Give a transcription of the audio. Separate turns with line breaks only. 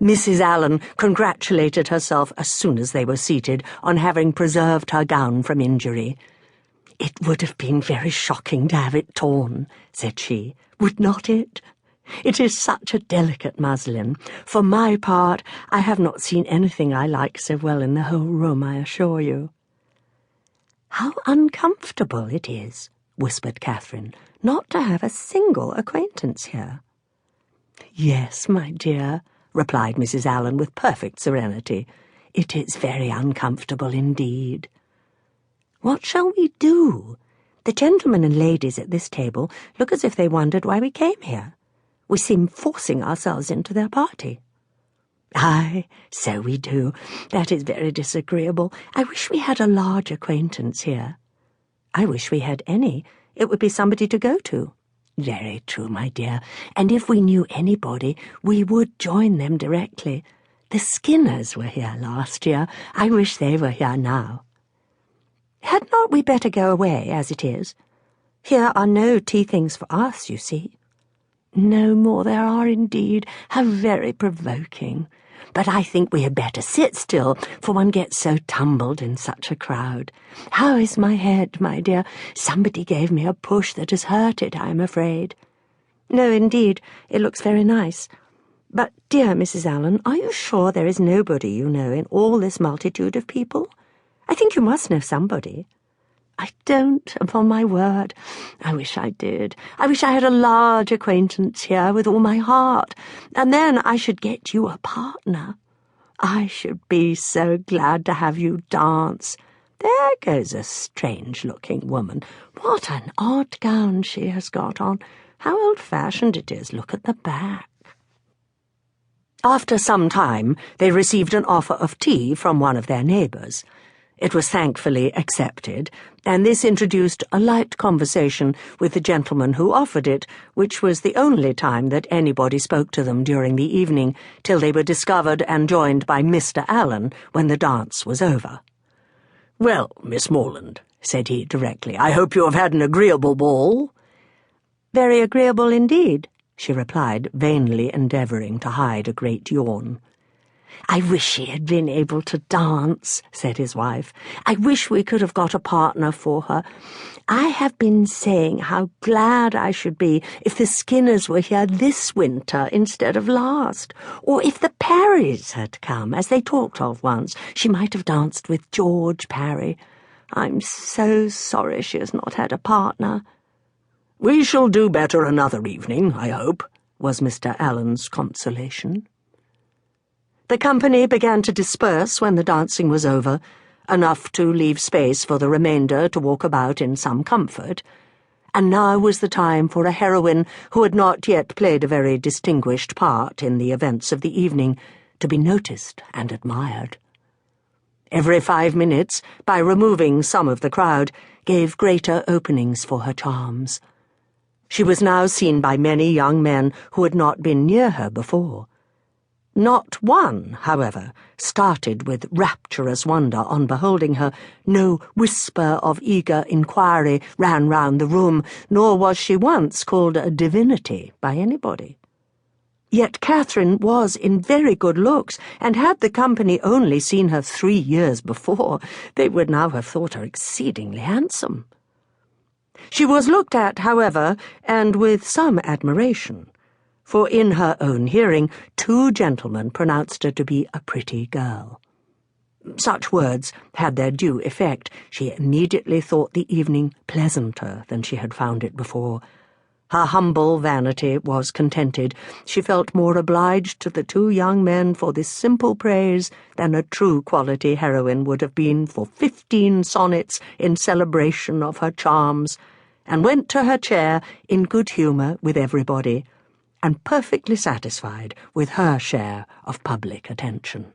Mrs. Allen congratulated herself as soon as they were seated on having preserved her gown from injury. "It would have been very shocking to have it torn," said she, "would not it? It is such a delicate muslin. For my part, I have not seen anything I like so well in the whole room, I assure you." "How uncomfortable it is," whispered Catherine, "not to have a single acquaintance here." "Yes, my dear," replied Mrs. Allen with perfect serenity. "It is very uncomfortable indeed. What shall we do? The gentlemen and ladies at this table look as if they wondered why we came here. We seem forcing ourselves into their party." "Aye, so we do. That is very disagreeable. I wish we had a large acquaintance here." "I wish we had any. It would be somebody to go to." "Very true, my dear. And if we knew anybody, we would join them directly. The Skinners were here last year. I wish they were here now." "Had not we better go away, as it is? Here are no tea things for us, you see." "No more there are indeed. How very provoking. But I think we had better sit still, for one gets so tumbled in such a crowd. How is my head, my dear? Somebody gave me a push that has hurt it, I am afraid." "No, indeed, it looks very nice. But, dear Mrs. Allen, are you sure there is nobody you know in all this multitude of people? I think you must know somebody." "I don't, upon my word. I wish I did. I wish I had a large acquaintance here with all my heart, and then I should get you a partner. I should be so glad to have you dance. There goes a strange-looking woman. What an odd gown she has got on. How old-fashioned it is. Look at the back." After some time, they received an offer of tea from one of their neighbours. It was thankfully accepted, and this introduced a light conversation with the gentleman who offered it, which was the only time that anybody spoke to them during the evening, till they were discovered and joined by Mr. Allen when the dance was over. "Well, Miss Morland," said he directly, "I hope you have had an agreeable ball." "Very agreeable indeed," she replied, vainly endeavouring to hide a great yawn. "I wish he had been able to dance," said his wife. "I wish we could have got a partner for her. I have been saying how glad I should be if the Skinners were here this winter instead of last, or if the Parrys had come, as they talked of once. She might have danced with George Parry. I'm so sorry she has not had a partner." "We shall do better another evening, I hope," was Mr. Allen's consolation. The company began to disperse when the dancing was over, enough to leave space for the remainder to walk about in some comfort, and now was the time for a heroine who had not yet played a very distinguished part in the events of the evening to be noticed and admired. Every 5 minutes, by removing some of the crowd, gave greater openings for her charms. She was now seen by many young men who had not been near her before. Not one, however, started with rapturous wonder on beholding her. No whisper of eager inquiry ran round the room, nor was she once called a divinity by anybody. Yet Catherine was in very good looks, and had the company only seen her 3 years before, they would now have thought her exceedingly handsome. She was looked at, however, and with some admiration, for in her own hearing 2 gentlemen pronounced her to be a pretty girl. Such words had their due effect. She immediately thought the evening pleasanter than she had found it before. Her humble vanity was contented. She felt more obliged to the 2 young men for this simple praise than a true quality heroine would have been for 15 sonnets in celebration of her charms, and went to her chair in good humour with everybody, and perfectly satisfied with her share of public attention.